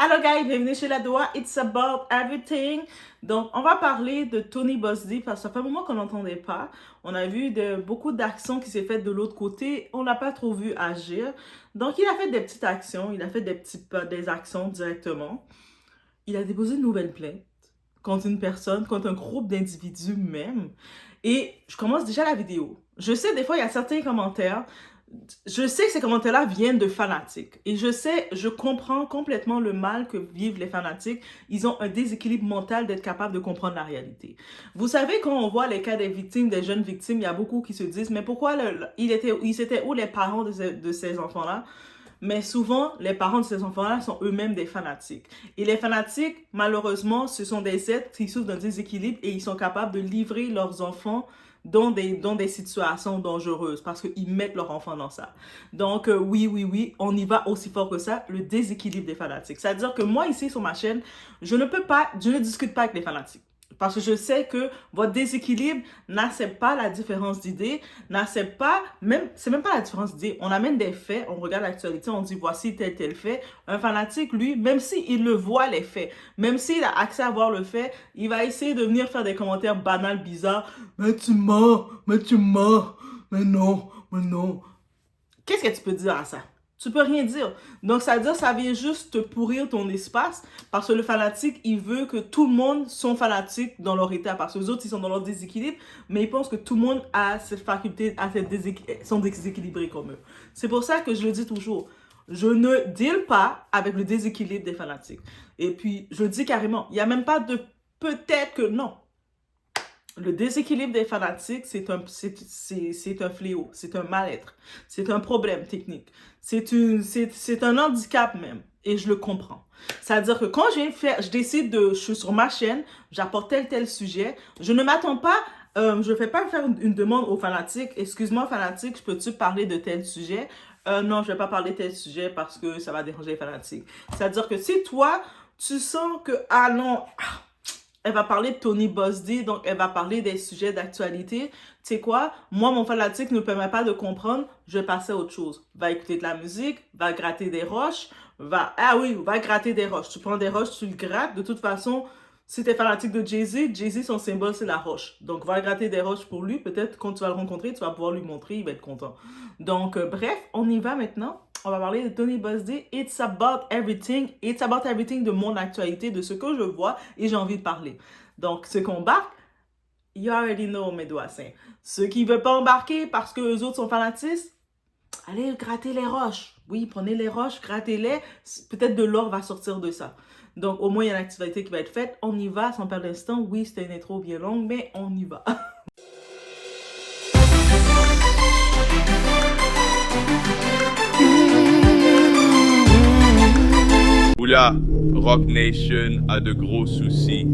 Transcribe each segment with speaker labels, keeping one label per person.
Speaker 1: Hello guys, bienvenue chez La Doua, It's About Everything. Donc, on va parler de Tony Buzz-D parce que ça fait un moment qu'on n'entendait pas. On a vu beaucoup d'actions qui s'est faites de l'autre côté. On l'a pas trop vu agir. Donc, il a fait des petites actions, il a fait des actions directement. Il a déposé une nouvelle plainte contre une personne, contre un groupe d'individus même. Et je commence déjà la vidéo. Je sais, des fois, il y a certains commentaires. Je sais que ces commentaires-là viennent de fanatiques. Et je comprends complètement le mal que vivent les fanatiques. Ils ont un déséquilibre mental d'être capables de comprendre la réalité. Vous savez, quand on voit les cas des victimes, des jeunes victimes, il y a beaucoup qui se disent, mais pourquoi ils étaient où les parents de ces enfants-là? Mais souvent, les parents de ces enfants-là sont eux-mêmes des fanatiques. Et les fanatiques, malheureusement, ce sont des êtres qui souffrent d'un déséquilibre et ils sont capables de livrer leurs enfants dans des situations dangereuses parce qu'ils mettent leur enfant dans ça. Donc, oui, on y va aussi fort que ça, le déséquilibre des fanatiques. C'est-à-dire que moi, ici, sur ma chaîne, je ne discute pas avec les fanatiques. Parce que je sais que votre déséquilibre n'accepte pas la différence d'idées, c'est même pas la différence d'idées. On amène des faits, on regarde l'actualité, on dit voici tel fait. Un fanatique, lui, même s'il le voit les faits, même s'il a accès à voir le fait, il va essayer de venir faire des commentaires banals, bizarres. Mais tu mens, mais non. Qu'est-ce que tu peux dire à ça? Tu peux rien dire. Donc, ça veut dire que ça vient juste te pourrir ton espace parce que le fanatique, il veut que tout le monde soit fanatique dans leur état parce que les autres, ils sont dans leur déséquilibre, mais ils pensent que tout le monde a cette faculté, sont déséquilibrés comme eux. C'est pour ça que je le dis toujours. Je ne deal pas avec le déséquilibre des fanatiques. Et puis, je le dis carrément, il n'y a même pas de peut-être que non. Le déséquilibre des fanatiques, c'est un fléau, c'est un mal-être, c'est un problème technique, c'est un handicap même, et je le comprends. C'est-à-dire que quand je suis sur ma chaîne, j'apporte tel sujet, je ne m'attends pas, je ne vais pas faire une demande aux fanatiques, excuse-moi fanatique, peux-tu parler de tel sujet? Non, je ne vais pas parler de tel sujet parce que ça va déranger les fanatiques. C'est-à-dire que si toi, tu sens que, ah non, elle va parler de Tony Buzz-D, donc elle va parler des sujets d'actualité. Tu sais quoi? Moi, mon fanatique ne me permet pas de comprendre, je vais passer à autre chose. Va écouter de la musique, va gratter des roches, va gratter des roches. Tu prends des roches, tu le grattes. De toute façon, si tu es fanatique de Jay-Z, son symbole, c'est la roche. Donc, va gratter des roches pour lui. Peut-être quand tu vas le rencontrer, tu vas pouvoir lui montrer, il va être content. Donc, bref, on y va maintenant. On va parler de Tony Buzz-D. It's about everything. It's about everything de mon actualité, de ce que je vois et j'ai envie de parler. Donc, ceux qui embarquent, you already know, mes doigts saints. Ceux qui ne veulent pas embarquer parce que les autres sont fanatistes, allez gratter les roches. Oui, prenez les roches, grattez-les. Peut-être de l'or va sortir de ça. Donc, au moins, il y a une activité qui va être faite. On y va sans perdre d'instant. Oui, c'était une intro bien longue, mais on y va.
Speaker 2: Oula, Roc Nation a de gros soucis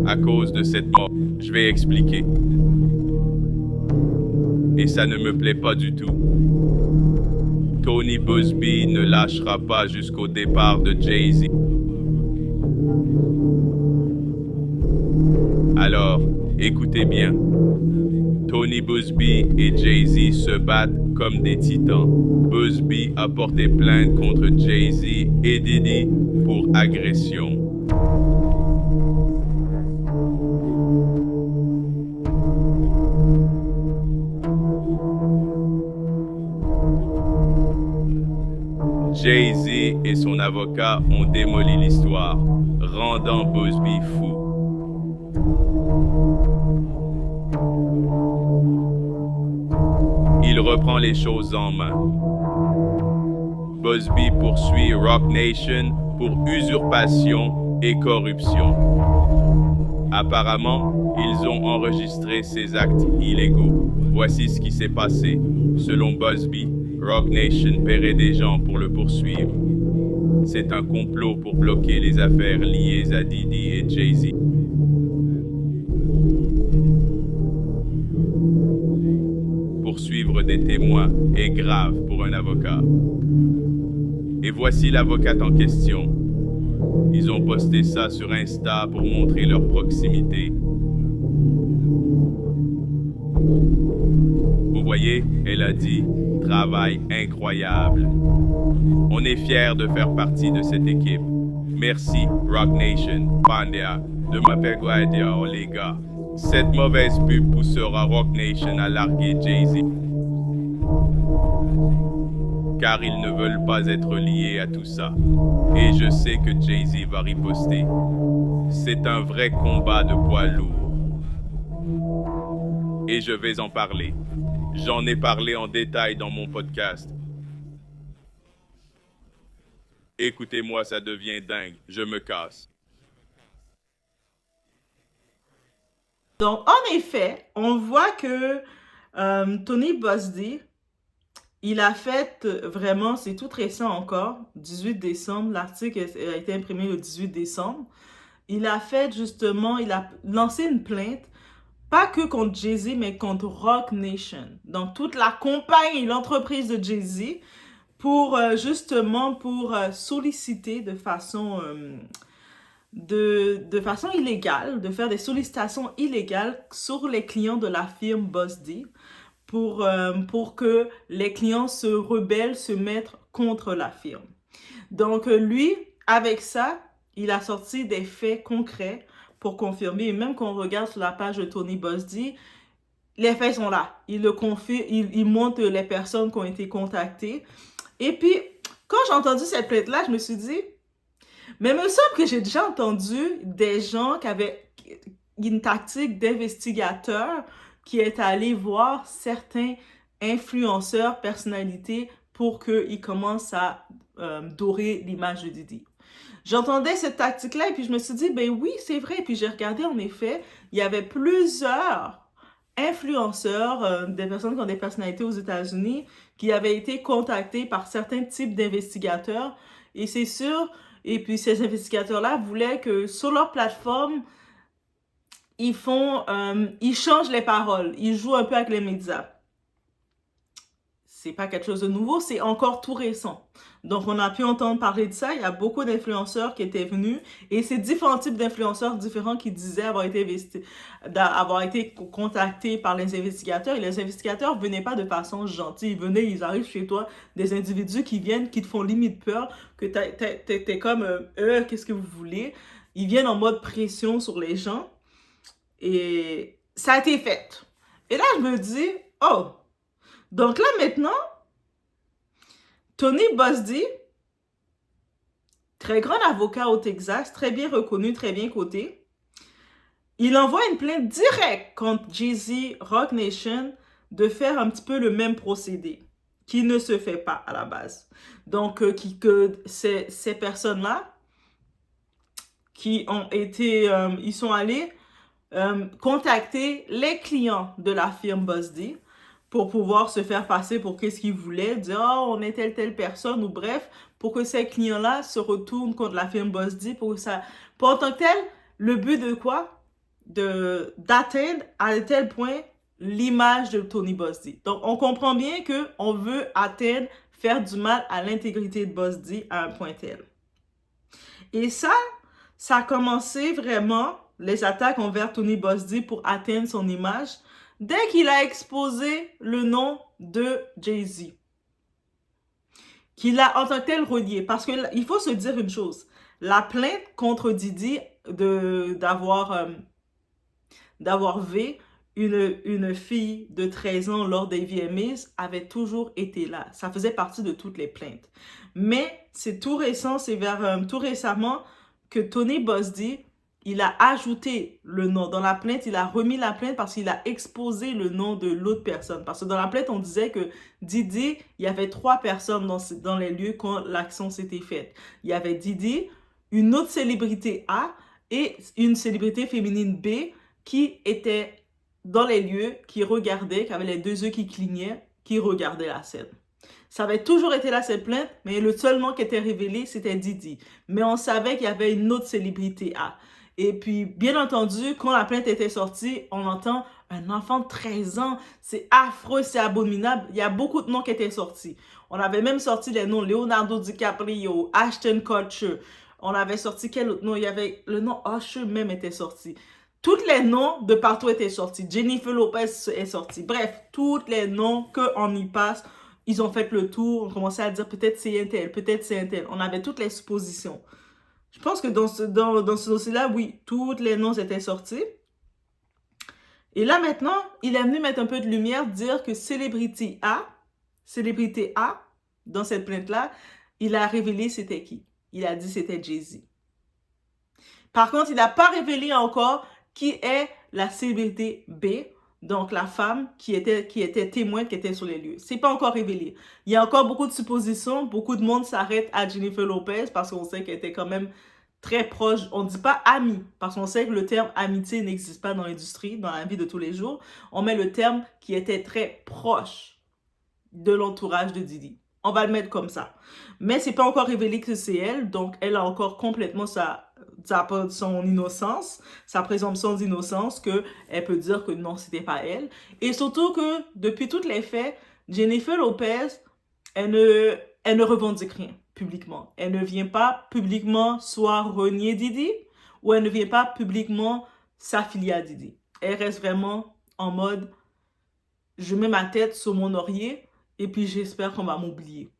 Speaker 2: à cause de cette mort. Je vais expliquer. Et ça ne me plaît pas du tout. Tony Buzz-D ne lâchera pas jusqu'au départ de Jay-Z. Alors, écoutez bien. Tony Buzz-D et Jay-Z se battent comme des titans. Buzz-D a porté plainte contre Jay-Z et Diddy pour agression. Jay-Z et son avocat ont démoli l'histoire, rendant Buzz-D fou. Il reprend les choses en main. Buzz-D poursuit Roc Nation pour usurpation et corruption. Apparemment, ils ont enregistré ces actes illégaux. Voici ce qui s'est passé. Selon Buzz-D, Roc Nation paierait des gens pour le poursuivre. C'est un complot pour bloquer les affaires liées à Diddy et Jay-Z. Poursuivre des témoins est grave pour un avocat. Et voici l'avocate en question. Ils ont posté ça sur Insta pour montrer leur proximité. Vous voyez, elle a dit, travail incroyable. On est fiers de faire partie de cette équipe. Merci, Rock Nation, Pandya, de m'appeler Gladiator, les gars. Cette mauvaise pub poussera Rock Nation à larguer Jay-Z. Car ils ne veulent pas être liés à tout ça. Et je sais que Jay-Z va riposter. C'est un vrai combat de poids lourd. Et je vais en parler. J'en ai parlé en détail dans mon podcast. Écoutez-moi, ça devient dingue. Je me casse.
Speaker 1: Donc, en effet, on voit que Tony Buzz-D, il a fait vraiment, c'est tout récent encore, 18 décembre, l'article a été imprimé le 18 décembre. Il a fait justement, il a lancé une plainte, pas que contre Jay-Z, mais contre Rock Nation. Donc, toute la compagnie et l'entreprise de Jay-Z pour justement solliciter de façon illégale, de faire des sollicitations illégales sur les clients de la firme Buzz-D pour que les clients se rebellent, se mettent contre la firme. Donc lui, avec ça, il a sorti des faits concrets pour confirmer. Et même quand on regarde sur la page de Tony Buzz-D, les faits sont là. Il le confie, il montre les personnes qui ont été contactées. Et puis, quand j'ai entendu cette plainte-là, je me suis dit, mais il me semble que j'ai déjà entendu des gens qui avaient une tactique d'investigateur qui est allé voir certains influenceurs, personnalités, pour qu'ils commencent à dorer l'image de Diddy. J'entendais cette tactique-là et puis je me suis dit, ben oui, c'est vrai. Et puis j'ai regardé, en effet, il y avait plusieurs influenceurs, des personnes qui ont des personnalités aux États-Unis, qui avaient été contactés par certains types d'investigateurs. Et c'est sûr, et puis ces investigateurs-là voulaient que sur leur plateforme, ils changent les paroles, ils jouent un peu avec les médias. C'est pas quelque chose de nouveau, c'est encore tout récent. Donc, on a pu entendre parler de ça. Il y a beaucoup d'influenceurs qui étaient venus et c'est différents types d'influenceurs différents qui disaient avoir été contactés par les investigateurs. Et les investigateurs venaient pas de façon gentille. Ils arrivent chez toi, des individus qui viennent, qui te font limite peur, que t'es comme, qu'est-ce que vous voulez? Ils viennent en mode pression sur les gens. Et ça a été fait. Et là, je me dis, oh, donc là, maintenant, Tony Buzz-D, très grand avocat au Texas, très bien reconnu, très bien coté, il envoie une plainte directe contre Jay-Z, Rock Nation, de faire un petit peu le même procédé, qui ne se fait pas à la base. Donc, que ces personnes-là, qui ont été, ils sont allés contacter les clients de la firme Buzz-D pour pouvoir se faire passer pour qu'est-ce qu'ils voulaient, dire « Oh, on est telle personne » ou bref, pour que ces clients-là se retournent contre la firme Buzz-D pour en tant que tel, le but de quoi? D'atteindre à tel point l'image de Tony Buzz-D. Donc, on comprend bien qu'on veut faire du mal à l'intégrité de Buzz-D à un point tel. Et ça a commencé vraiment, les attaques envers Tony Buzz-D pour atteindre son image, dès qu'il a exposé le nom de Jay-Z, qu'il a en tant que tel relié. Parce qu'il faut se dire une chose, la plainte contre Diddy d'avoir vu une fille de 13 ans lors des VMAs avait toujours été là. Ça faisait partie de toutes les plaintes. Mais c'est tout récent, tout récemment que Tony Buzz-D, il a ajouté le nom. Dans la plainte, il a remis la plainte parce qu'il a exposé le nom de l'autre personne. Parce que dans la plainte, on disait que Diddy, il y avait 3 personnes dans les lieux quand l'action s'était faite. Il y avait Diddy, une autre célébrité A et une célébrité féminine B qui étaient dans les lieux, qui regardaient, qui avaient les 2 yeux qui clignaient, qui regardaient la scène. Ça avait toujours été là, cette plainte, mais le seul nom qui était révélé, c'était Diddy. Mais on savait qu'il y avait une autre célébrité A. Et puis, bien entendu, quand la plainte était sortie, on entend un enfant de 13 ans, c'est affreux, c'est abominable. Il y a beaucoup de noms qui étaient sortis. On avait même sorti les noms Leonardo DiCaprio, Ashton Kutcher. On avait sorti quel autre nom? Il y avait le nom Usher même était sorti. tous les noms de partout étaient sortis. Jennifer Lopez est sortie. Bref, tous les noms qu'on y passe, ils ont fait le tour. On commençait à dire peut-être c'est un tel, peut-être c'est un tel. On avait toutes les suppositions. Je pense que dans ce dossier-là, oui, tous les noms étaient sortis. Et là, maintenant, il est venu mettre un peu de lumière, dire que célébrité A, dans cette plainte-là, il a révélé c'était qui. Il a dit c'était Jay-Z. Par contre, il n'a pas révélé encore qui est la célébrité B, donc la femme qui était témoin, qui était sur les lieux. C'est pas encore révélé. Il y a encore beaucoup de suppositions. Beaucoup de monde s'arrête à Jennifer Lopez parce qu'on sait qu'elle était quand même très proche. On ne dit pas amie, parce qu'on sait que le terme amitié n'existe pas dans l'industrie, dans la vie de tous les jours. On met le terme qui était très proche de l'entourage de Diddy. On va le mettre comme ça. Mais c'est pas encore révélé que c'est elle, donc elle a encore complètement son innocence, sa présomption d'innocence, qu'elle peut dire que non, c'était pas elle. Et surtout que, depuis tous les faits, Jennifer Lopez, elle ne revendique rien publiquement. Elle ne vient pas publiquement soit renier Diddy, ou elle ne vient pas publiquement s'affilier à Diddy. Elle reste vraiment en mode, je mets ma tête sur mon oreiller, et puis j'espère qu'on va m'oublier.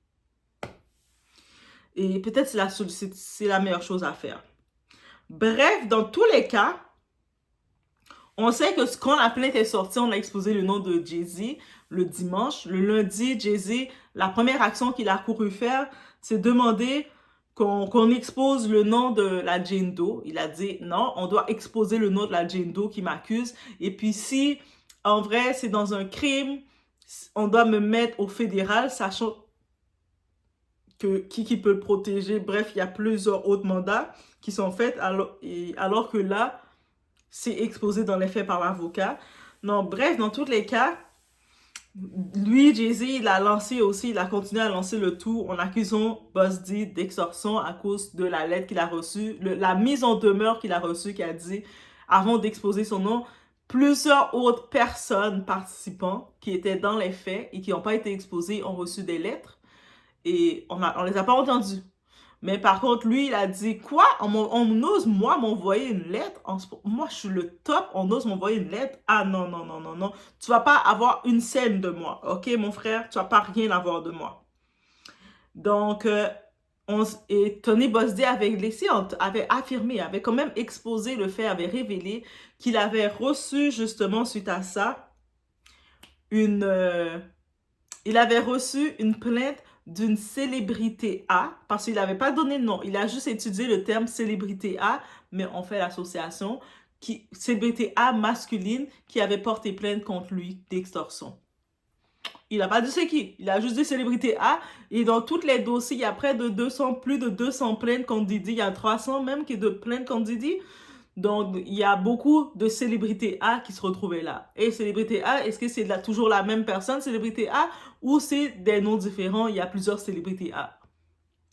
Speaker 1: Et peut-être c'est la meilleure chose à faire. Bref, dans tous les cas, on sait que quand la plainte est sortie, on a exposé le nom de Jay-Z le dimanche. Le lundi, Jay-Z, la première action qu'il a couru faire, c'est demander qu'on expose le nom de la Jane Doe. Il a dit non, on doit exposer le nom de la Jane Doe qui m'accuse. Et puis si, en vrai, c'est dans un crime, on doit me mettre au fédéral, sachant que qui peut le protéger. Bref, il y a plusieurs autres mandats qui sont faits, alors que là, c'est exposé dans les faits par l'avocat. Non, bref, dans tous les cas, lui, Jay-Z, il a continué à lancer le tout en accusant Buzz D d'extorsion à cause de la lettre qu'il a reçue, la mise en demeure qu'il a reçue, qui a dit, avant d'exposer son nom, plusieurs autres personnes participants qui étaient dans les faits et qui n'ont pas été exposées ont reçu des lettres et on les a pas entendus. Mais par contre, lui, il a dit, quoi? On ose, moi, m'envoyer une lettre? Moi, je suis le top, on ose m'envoyer une lettre? Ah non, non, non, non, non. Tu vas pas avoir une scène de moi, ok, mon frère? Tu vas pas rien avoir de moi. Donc, et Tony Buzz-D avait affirmé, avait quand même exposé le fait, avait révélé qu'il avait reçu, justement, suite à ça, il avait reçu une plainte d'une célébrité A, parce qu'il n'avait pas donné de nom, il a juste étudié le terme célébrité A, mais on fait l'association, célébrité A masculine qui avait porté plainte contre lui d'extorsion. Il n'a pas dit c'est qui, il a juste dit célébrité A, et dans tous les dossiers, il y a plus de 200 plaintes contre Diddy, il y a 300 même qui de plaintes contre Diddy. Donc, il y a beaucoup de célébrités A qui se retrouvaient là. Et célébrité A, est-ce que c'est toujours la même personne, célébrité A, ou c'est des noms différents, il y a plusieurs célébrités A?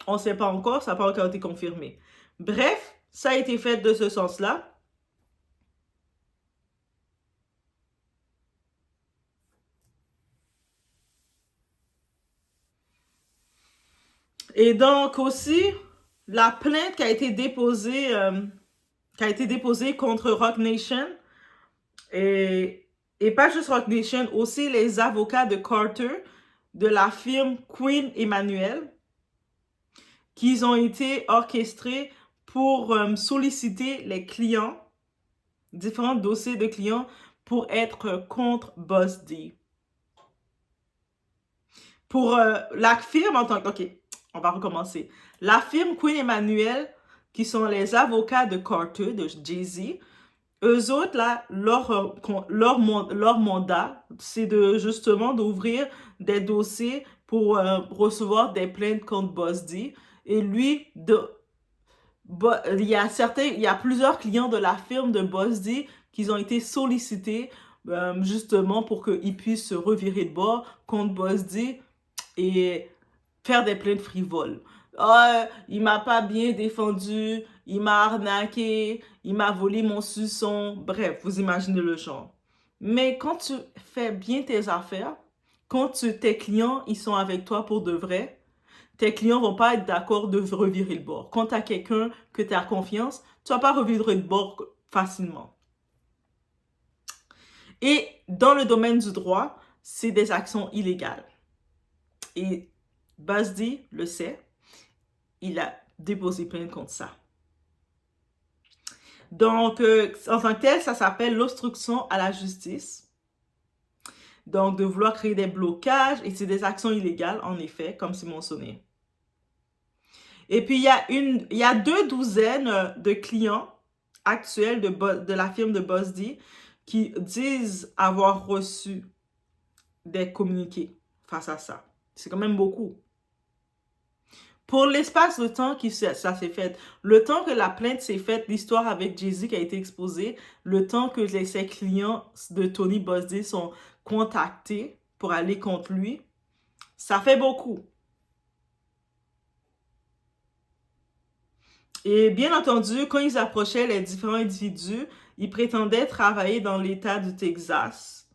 Speaker 1: On ne sait pas encore, ça n'a pas encore été confirmé. Bref, ça a été fait de ce sens-là. Et donc aussi, la plainte qui a été déposée contre Roc Nation, et pas juste Roc Nation, aussi les avocats de Carter, de la firme Queen Emmanuel, qui ont été orchestrés pour solliciter les clients, différents dossiers de clients, pour être contre Buzz D. Pour la firme en tant que... Ok, on va recommencer. La firme Queen Emmanuel, qui sont les avocats de Carter, de Jay-Z, eux autres, là, leur mandat, c'est justement d'ouvrir des dossiers pour recevoir des plaintes contre Buzz D. Et lui, il y a plusieurs clients de la firme de Buzz D qui ont été sollicités justement pour qu'ils puissent se revirer de bord contre Buzz D et faire des plaintes frivoles. Oh, il m'a pas bien défendu, il m'a arnaqué, il m'a volé mon suçon. Bref, vous imaginez le genre. Mais quand tu fais bien tes affaires, quand tes clients, ils sont avec toi pour de vrai, tes clients vont pas être d'accord de revirer le bord. Quand tu as quelqu'un que tu as confiance, tu vas pas revirer le bord facilement. Et dans le domaine du droit, c'est des actions illégales. Et Buzz-D le sait, il a déposé plainte contre ça. Donc, en tant que tel, ça s'appelle l'obstruction à la justice. Donc, de vouloir créer des blocages, et c'est des actions illégales, en effet, comme c'est mentionné. Et puis, il y a 2 douzaines de clients actuels de la firme de Buzz-D qui disent avoir reçu des communiqués face à ça. C'est quand même beaucoup. Pour l'espace de temps que ça s'est fait, le temps que la plainte s'est faite, l'histoire avec Jay-Z qui a été exposée, le temps que ses clients de Tony Buzz-D sont contactés pour aller contre lui, ça fait beaucoup. Et bien entendu, quand ils approchaient les différents individus, ils prétendaient travailler dans l'État du Texas.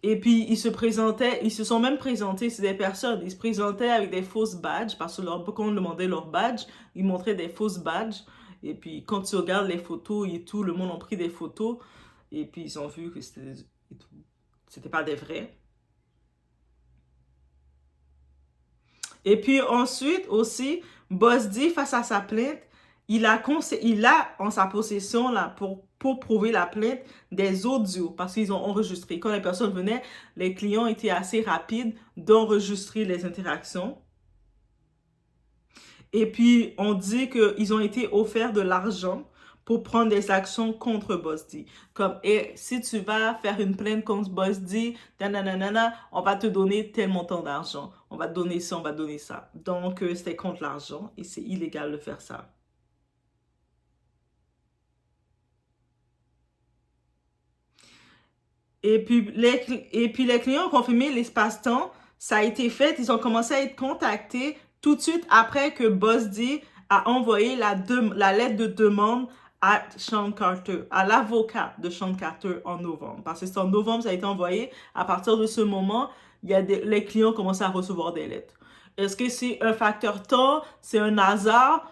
Speaker 1: Et puis, ils se sont même présentés, c'est des personnes, ils se présentaient avec des fausses badges, parce que quand on demandait leur badge, ils montraient des fausses badges. Et puis, quand tu regardes les photos et tout, le monde a pris des photos, et puis ils ont vu que c'était pas des vrais. Et puis ensuite aussi, Buzz-D, face à sa plainte, il a en sa possession, là, pour prouver la plainte, des audios, parce qu'ils ont enregistré. Quand les personnes venaient, les clients étaient assez rapides d'enregistrer les interactions. Et puis, on dit qu'ils ont été offerts de l'argent pour prendre des actions contre Buzz-D. Comme, si tu vas faire une plainte contre Buzz-D, on va te donner tel montant d'argent. On va te donner ça, on va te donner ça. Donc, c'était contre l'argent et c'est illégal de faire ça. Et puis, les clients ont confirmé l'espace-temps, ça a été fait, ils ont commencé à être contactés tout de suite après que Buzz-D a envoyé la lettre de demande à Sean Carter, à l'avocat de Sean Carter en novembre. Parce que c'est en novembre, ça a été envoyé. À partir de ce moment, les clients ont commencé à recevoir des lettres. Est-ce que c'est un facteur temps? C'est un hasard?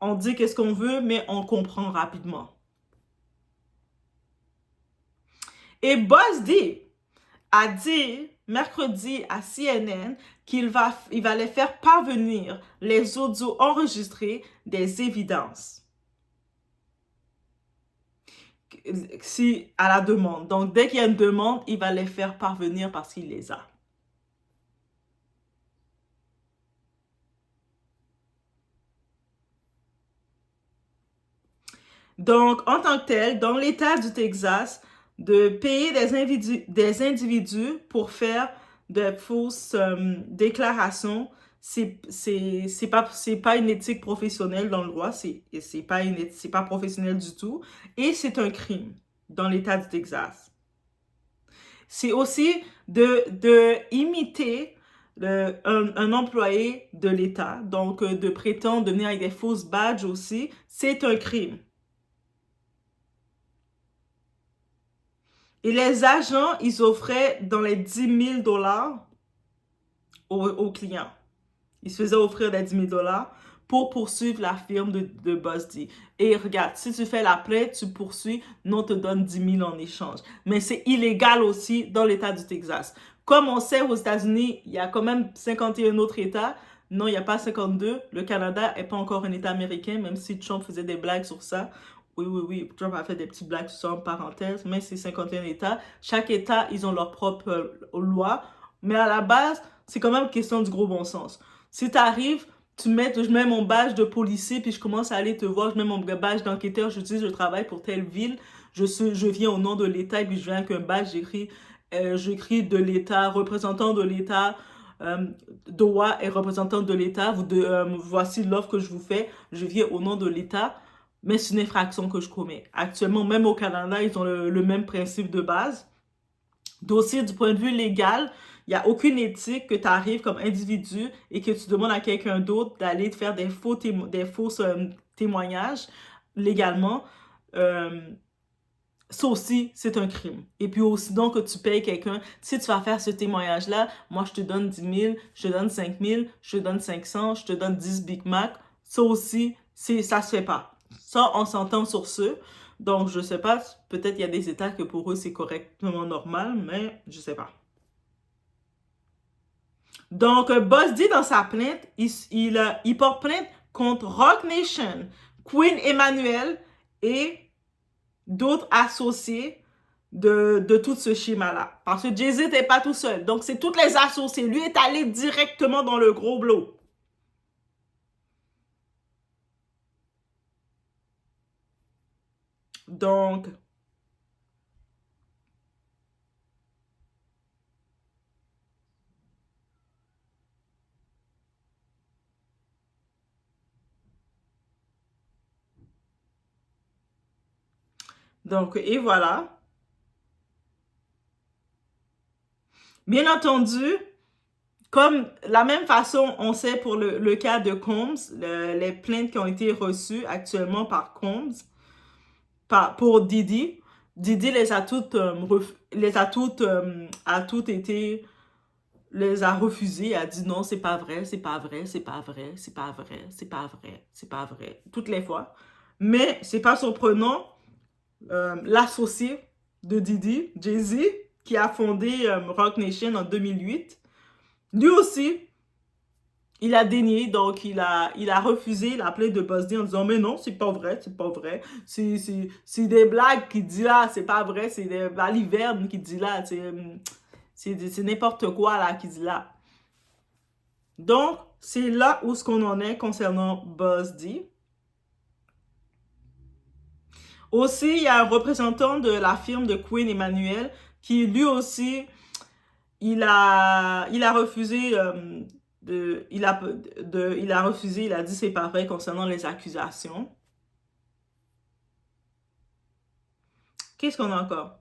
Speaker 1: On dit qu'est-ce qu'on veut, mais on comprend rapidement. Et Buzz-D a dit mercredi à CNN qu'il va les faire parvenir les audios enregistrés des évidences. À la demande. Donc, dès qu'il y a une demande, il va les faire parvenir parce qu'il les a. Donc, en tant que tel, dans l'État du Texas, de payer des individus pour faire de fausses déclarations, c'est pas une éthique professionnelle dans le droit, c'est pas professionnel du tout, et c'est un crime dans l'État du Texas. C'est aussi de imiter un employé de l'État, donc de prétendre venir avec des fausses badges aussi, c'est un crime. Et les agents, ils offraient dans les 10 000 $ aux clients. Ils se faisaient offrir des 10 000 $ pour poursuivre la firme de Buzz-D. Et regarde, si tu fais la plainte, tu poursuis, non, on te donne 10 000 en échange. Mais c'est illégal aussi dans l'État du Texas. Comme on sait, aux États-Unis, il y a quand même 51 autres États. Non, il n'y a pas 52. Le Canada n'est pas encore un État américain, même si Trump faisait des blagues sur ça. Oui, Trump a fait des petites blagues sur ça en parenthèse, mais c'est 51 États. Chaque État, ils ont leur propre loi. Mais à la base, c'est quand même question du gros bon sens. Si tu arrives, je mets mon badge de policier, puis je commence à aller te voir, je mets mon badge d'enquêteur, je dis je travaille pour telle ville, je viens au nom de l'État, et puis je viens avec un badge, j'écris de l'État, représentant de l'État, DOA est représentant de l'État, voici l'offre que je vous fais, je viens au nom de l'État. Mais c'est une infraction que je commets. Actuellement, même au Canada, ils ont le même principe de base. D'aussi, du point de vue légal, il n'y a aucune éthique que tu arrives comme individu et que tu demandes à quelqu'un d'autre d'aller te faire des faux témoignages légalement. Ça aussi, c'est un crime. Et puis aussi, donc, que tu payes quelqu'un, si tu vas faire ce témoignage-là, moi, je te donne 10 000, je te donne 5 000, je te donne 500, je te donne 10 Big Mac. Ça aussi, ça se fait pas. Ça, on s'entend sur ce. Donc, je sais pas, peut-être il y a des États que pour eux, c'est correctement normal, mais je sais pas. Donc, Boss D, dans sa plainte, il porte plainte contre Roc Nation, Queen Emmanuel et d'autres associés de tout ce schéma-là. Parce que Jay-Z n'était pas tout seul. Donc, c'est tous les associés. Lui est allé directement dans le gros blow. Donc, et voilà. Bien entendu, comme la même façon, on sait pour le cas de Combs, les plaintes qui ont été reçues actuellement par Combs, pour Didi, Didi les a toutes, les a refusées, a dit non, c'est pas vrai, c'est pas vrai, c'est pas vrai, c'est pas vrai, c'est pas vrai, c'est pas vrai, toutes les fois. Mais c'est pas surprenant, l'associé de Didi, Jay-Z, qui a fondé Roc Nation en 2008, lui aussi, il a dénié, donc il a refusé la plainte de Boss D en disant mais non, c'est pas vrai, c'est pas vrai, c'est des blagues qu'il dit là, c'est pas vrai, c'est des balivernes qu'il dit là, c'est n'importe quoi là qu'il dit là. Donc, c'est là où ce qu'on en est concernant Boss D. Aussi, il y a un représentant de la firme de Queen Emmanuel qui lui aussi, il a refusé il a refusé, il a dit c'est pas vrai concernant les accusations. Qu'est-ce qu'on a encore?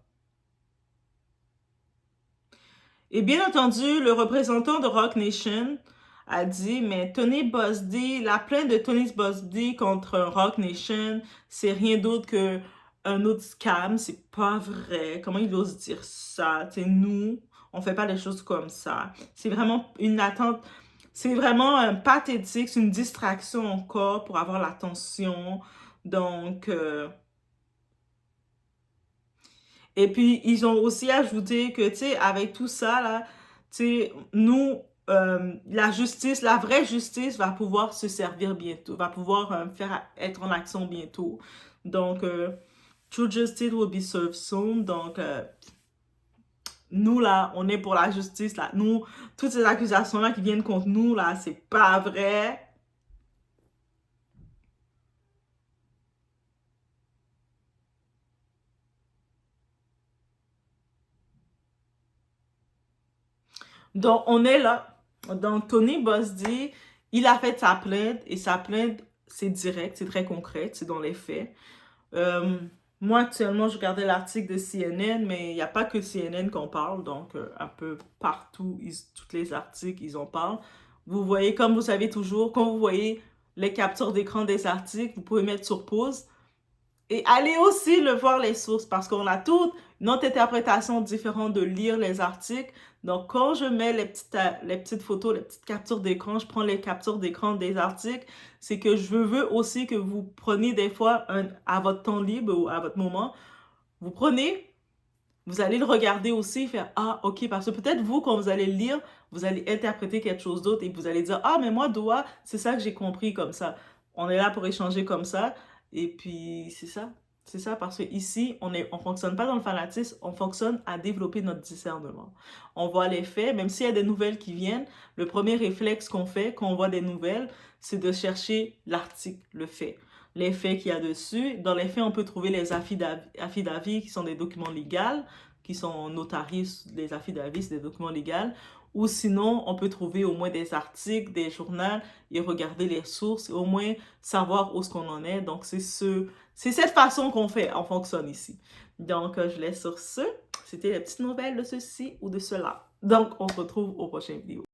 Speaker 1: Et bien entendu, le représentant de Roc Nation a dit, mais Tony Boss D, la plainte de Tony Boss D contre Roc Nation, c'est rien d'autre que un autre scam, c'est pas vrai. Comment il ose dire ça? C'est nous, on fait pas les choses comme ça. C'est vraiment une attente, c'est vraiment pathétique, c'est une distraction encore pour avoir l'attention. Donc, et puis, ils ont aussi ajouté que, tu sais, avec tout ça, là, tu sais, nous, la justice, la vraie justice va pouvoir se servir bientôt, va pouvoir faire être en action bientôt. Donc, true justice will be served soon. Donc, nous, là, on est pour la justice, là. Nous, toutes ces accusations-là qui viennent contre nous, là, c'est pas vrai. Donc, on est là. Donc, Tony Boss dit, il a fait sa plainte et sa plainte, c'est direct, c'est très concret, c'est dans les faits. Moi, actuellement, je regardais l'article de CNN, mais il n'y a pas que CNN qu'on parle, donc un peu partout, tous les articles, ils en parlent. Vous voyez, comme vous savez toujours, quand vous voyez les captures d'écran des articles, vous pouvez mettre sur pause et allez aussi le voir les sources parce qu'on a toute notre interprétation différente de lire les articles. Donc, quand je mets les petites photos, les petites captures d'écran, je prends les captures d'écran des articles, c'est que je veux aussi que vous preniez des fois à votre temps libre ou à votre moment, vous prenez, vous allez le regarder aussi, faire ah, ok, parce que peut-être vous, quand vous allez le lire, vous allez interpréter quelque chose d'autre et vous allez dire ah, mais moi, Doa, c'est ça que j'ai compris comme ça. On est là pour échanger comme ça. Et puis, c'est ça. C'est ça parce que ici, on fonctionne pas dans le fanatisme, on fonctionne à développer notre discernement. On voit les faits, même s'il y a des nouvelles qui viennent, le premier réflexe qu'on fait quand on voit des nouvelles, c'est de chercher l'article, le fait. Les faits qu'il y a dessus. Dans les faits, on peut trouver les affidavits qui sont des documents légaux, qui sont notariés, les affidavits, c'est des documents légaux. Ou sinon, on peut trouver au moins des articles, des journaux et regarder les sources et au moins savoir où est-ce qu'on en est. Donc, c'est cette façon qu'on fait, on fonctionne ici. Donc, je laisse sur ce. C'était les petites nouvelles de ceci ou de cela. Donc, on se retrouve au prochain vidéo.